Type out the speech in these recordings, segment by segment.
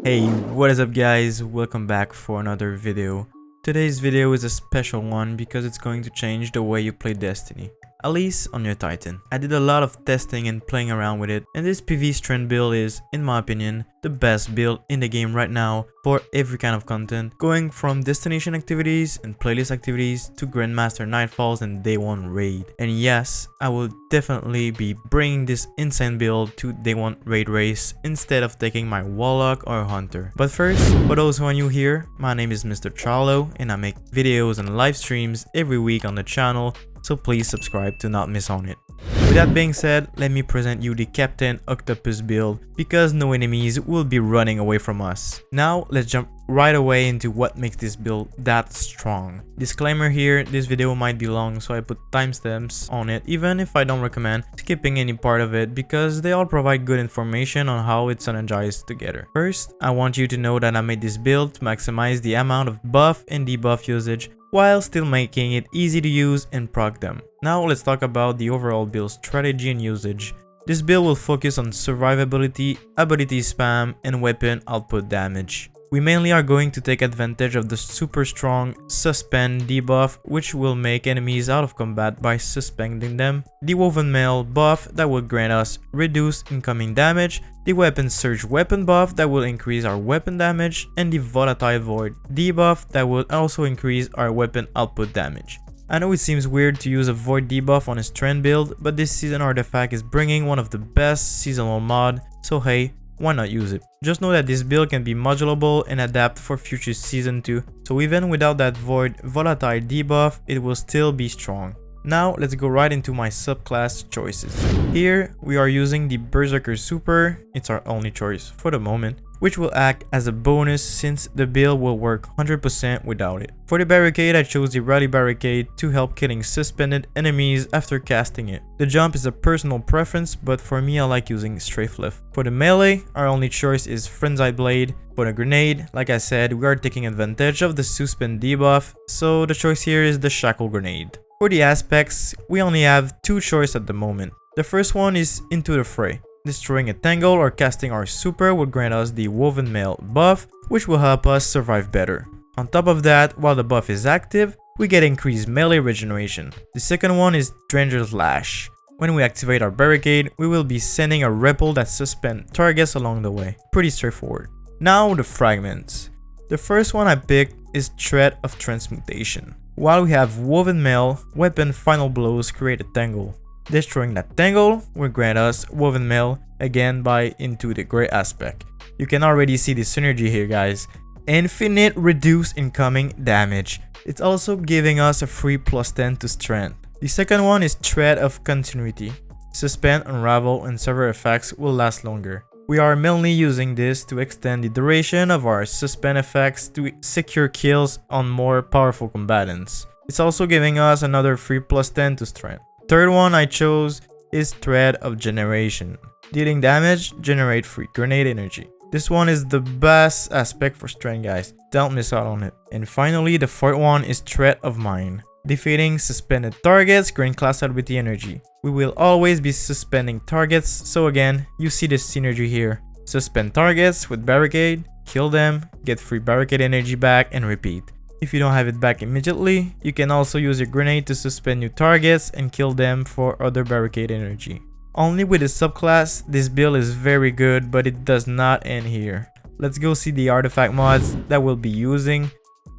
Hey, what is up guys? Welcome back for another video. Today's video is a special one because it's going to change the way you play Destiny, at least on your Titan. I did a lot of testing and playing around with it, and this PV Strand build is, in my opinion, the best build in the game right now for every kind of content, going from destination activities and playlist activities to Grandmaster Nightfalls and Day 1 raid. And yes, I will definitely be bringing this insane build to Day 1 raid race instead of taking my Warlock or Hunter. But first, for those who are new here, my name is Mr. CharlO and I make videos and live streams every week on the channel, so please subscribe to not miss on it. With that being said, let me present you the Captain Octopus build because no enemies will be running away from us. Now let's jump right away into what makes this build that strong. Disclaimer here, this video might be long, so I put timestamps on it even if I don't recommend skipping any part of it because they all provide good information on how it's synergized together. First, I want you to know that I made this build to maximize the amount of buff and debuff usage while still making it easy to use and proc them. Now let's talk about the overall build strategy and usage. This build will focus on survivability, ability spam, and weapon output damage. We mainly are going to take advantage of the super strong suspend debuff, which will make enemies out of combat by suspending them, the woven mail buff that will grant us reduced incoming damage, the weapon surge weapon buff that will increase our weapon damage, and the volatile void debuff that will also increase our weapon output damage. I know it seems weird to use a void debuff on a Strand build, but this season artifact is bringing one of the best seasonal mod, so hey, why not use it? Just know that this build can be modulable and adapt for future season too, so even without that void volatile debuff, it will still be strong. Now let's go right into my subclass choices. Here we are using the Berserker Super, it's our only choice for the moment, which will act as a bonus since the build will work 100% without it. For the barricade, I chose the Rally Barricade to help killing suspended enemies after casting it. The jump is a personal preference, but for me I like using Strafe Lift. For the melee, our only choice is Frenzied Blade. For the grenade, like I said, we are taking advantage of the suspend debuff, so the choice here is the Shackle Grenade. For the aspects, we only have two choices at the moment. The first one is Into the Fray. Destroying a tangle or casting our super will grant us the Woven Mail buff, which will help us survive better. On top of that, while the buff is active, we get increased melee regeneration. The second one is Stranger's Lash. When we activate our barricade, we will be sending a repel that suspends targets along the way. Pretty straightforward. Now the fragments. The first one I picked is Thread of Transmutation. While we have Woven Mail, weapon final blows create a tangle. Destroying that tangle will grant us Woven Mail again by Into the Grey aspect. You can already see the synergy here guys. Infinite reduced incoming damage. It's also giving us a free +10 to Strand. The second one is Thread of Continuity. Suspend, Unravel, and several effects will last longer. We are mainly using this to extend the duration of our suspend effects to secure kills on more powerful combatants. It's also giving us another free +10 to Strand. Third one I chose is Thread of Generation. Dealing damage, generate free grenade energy. This one is the best aspect for Strand guys, don't miss out on it. And finally, the fourth one is Thread of Mind. Defeating suspended targets grant class ability energy. We will always be suspending targets, so again, you see the synergy here. Suspend targets with barricade, kill them, get free barricade energy back, and repeat. If you don't have it back immediately, you can also use your grenade to suspend new targets and kill them for other barricade energy. Only with the subclass, this build is very good, but it does not end here. Let's go see the artifact mods that we'll be using.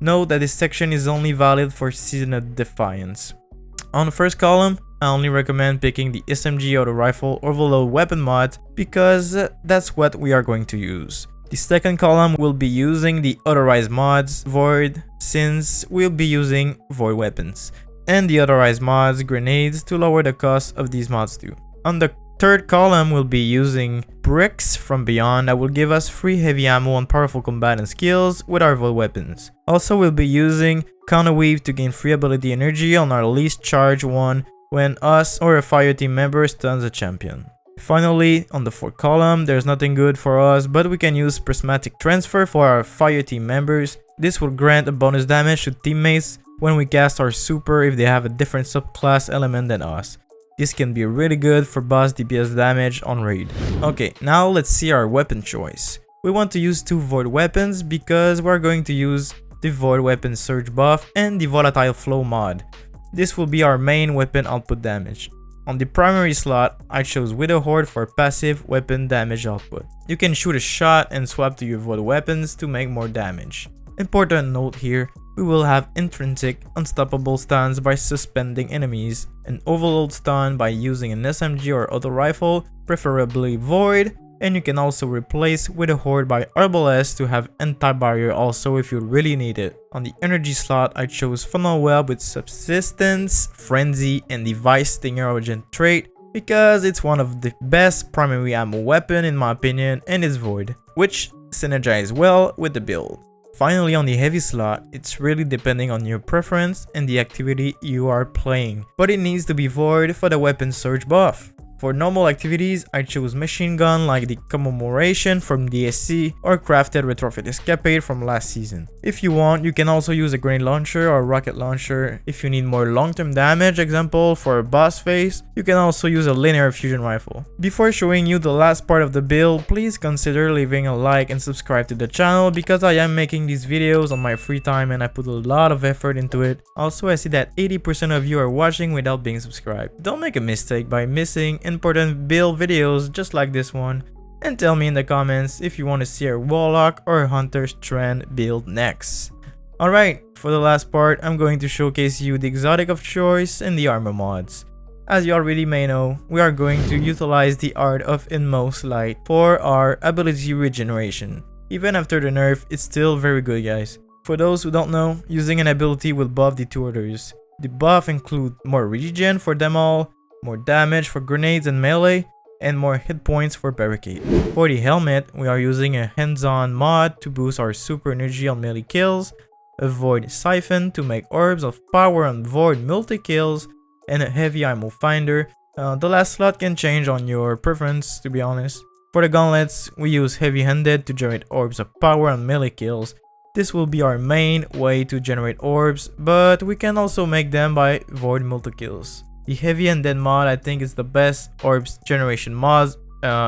Note that this section is only valid for Season of Defiance. On the first column, I only recommend picking the SMG auto rifle overload weapon mod because that's what we are going to use. The second column will be using the authorized mods Void since we'll be using Void weapons, and the authorized mods Grenades to lower the cost of these mods too. On the third column we'll be using Bricks from Beyond that will give us free heavy ammo on powerful combatant skills with our Void weapons. Also we'll be using Counterweave to gain free ability energy on our least charged one when us or a fire team member stuns a champion. Finally, on the fourth column, there's nothing good for us, but we can use Prismatic Transfer for our fire team members. This will grant a bonus damage to teammates when we cast our super if they have a different subclass element than us. This can be really good for boss DPS damage on raid. Okay, now let's see our weapon choice. we want to use 2 void weapons because we're going to use the void weapon surge buff and the volatile flow mod. This will be our main weapon output damage. On the primary slot, I chose Widow Horde for passive weapon damage output. You can shoot a shot and swap to your void weapons to make more damage. Important note here, we will have intrinsic unstoppable stuns by suspending enemies, an overload stun by using an SMG or auto rifle, preferably void, and you can also replace Widow Horde by Arbalest to have anti-barrier also if you really need it. On the energy slot, I chose Funnel Web with Subsistence, Frenzy, and the Vice Stinger Origin trait because it's one of the best primary ammo weapon in my opinion and is void, which synergize well with the build. Finally, on the heavy slot, it's really depending on your preference and the activity you are playing, but it needs to be void for the weapon surge buff. For normal activities, I chose machine gun like the commemoration from DSC or crafted retrofit escapade from last season. If you want, you can also use a grenade launcher or rocket launcher. If you need more long-term damage, example for a boss phase, you can also use a linear fusion rifle. Before showing you the last part of the build, please consider leaving a like and subscribe to the channel because I am making these videos on my free time and I put a lot of effort into it. Also, I see that 80% of you are watching without being subscribed. Don't make a mistake by missing important build videos just like this one, and tell me in the comments if you want to see a Warlock or a Hunter Strand build next. Alright, for the last part, I'm going to showcase you the exotic of choice and the armor mods. As you already may know, we are going to utilize the Art of Inmost Light for our ability regeneration. Even after the nerf, it's still very good guys. For those who don't know, using an ability will buff the 2 others. The buff include more regen for them all, more damage for grenades and melee, and more hit points for barricade. For the helmet, we are using a hands-on mod to boost our super energy on melee kills, a void siphon to make orbs of power on void multi-kills, and a heavy ammo finder. The last slot can change on your preference to be honest. For the gauntlets, we use heavy-handed to generate orbs of power on melee kills. This will be our main way to generate orbs, but we can also make them by void multi-kills. The heavy and dead mod I think is the best orbs generation mods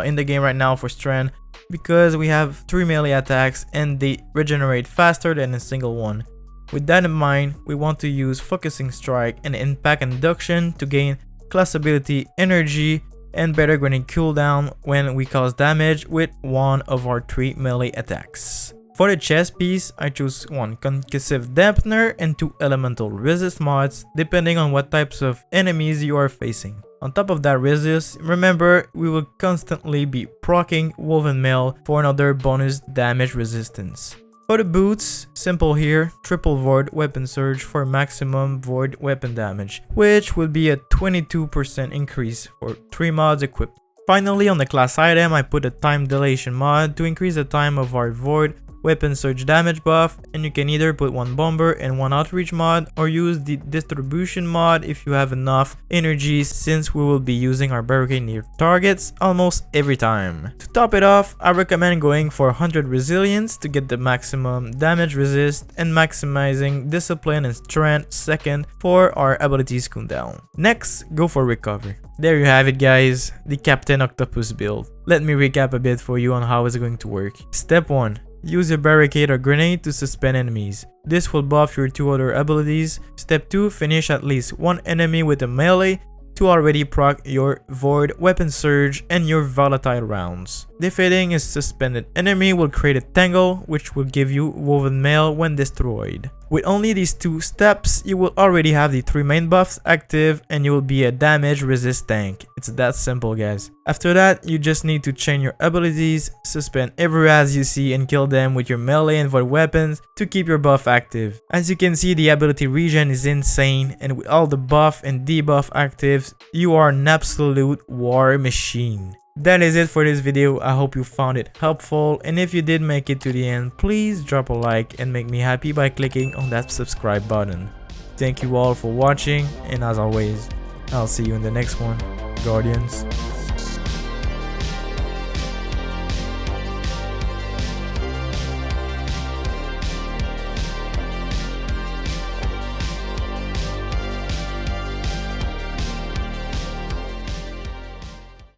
in the game right now for Strand because we have 3 melee attacks and they regenerate faster than a single one. With that in mind, we want to use focusing strike and impact induction to gain class ability energy and better grenade cooldown when we cause damage with one of our 3 melee attacks. For the chest piece, I choose 1 concussive dampener and 2 elemental resist mods depending on what types of enemies you are facing. On top of that resist, remember we will constantly be proccing woven mail for another bonus damage resistance. For the boots, simple here, triple void weapon surge for maximum void weapon damage, which will be a 22% increase for 3 mods equipped. Finally, on the class item, I put a time dilation mod to increase the time of our void weapon surge damage buff, and you can either put 1 bomber and 1 outreach mod or use the distribution mod if you have enough energy since we will be using our barricade near targets almost every time. To top it off, I recommend going for 100 resilience to get the maximum damage resist and maximizing discipline and strength second for our abilities cooldown. Next, go for recover. There you have it guys, the Captain Octopus build. Let me recap a bit for you on how it's going to work. Step 1. Use a barricade or grenade to suspend enemies. This will buff your 2 other abilities. Step 2. Finish at least 1 enemy with a melee to already proc your void weapon surge and your volatile rounds. Defeating a suspended enemy will create a tangle which will give you woven mail when destroyed. With only these 2 steps, you will already have the 3 main buffs active and you will be a damage resist tank. It's that simple guys. After that, you just need to chain your abilities, suspend every raz you see and kill them with your melee and void weapons to keep your buff active. As you can see, the ability regen is insane and with all the buff and debuff actives, you are an absolute war machine. That is it for this video. I hope you found it helpful, and if you did make it to the end, please drop a like and make me happy by clicking on that subscribe button. Thank you all for watching, and as always, I'll see you in the next one. Guardians.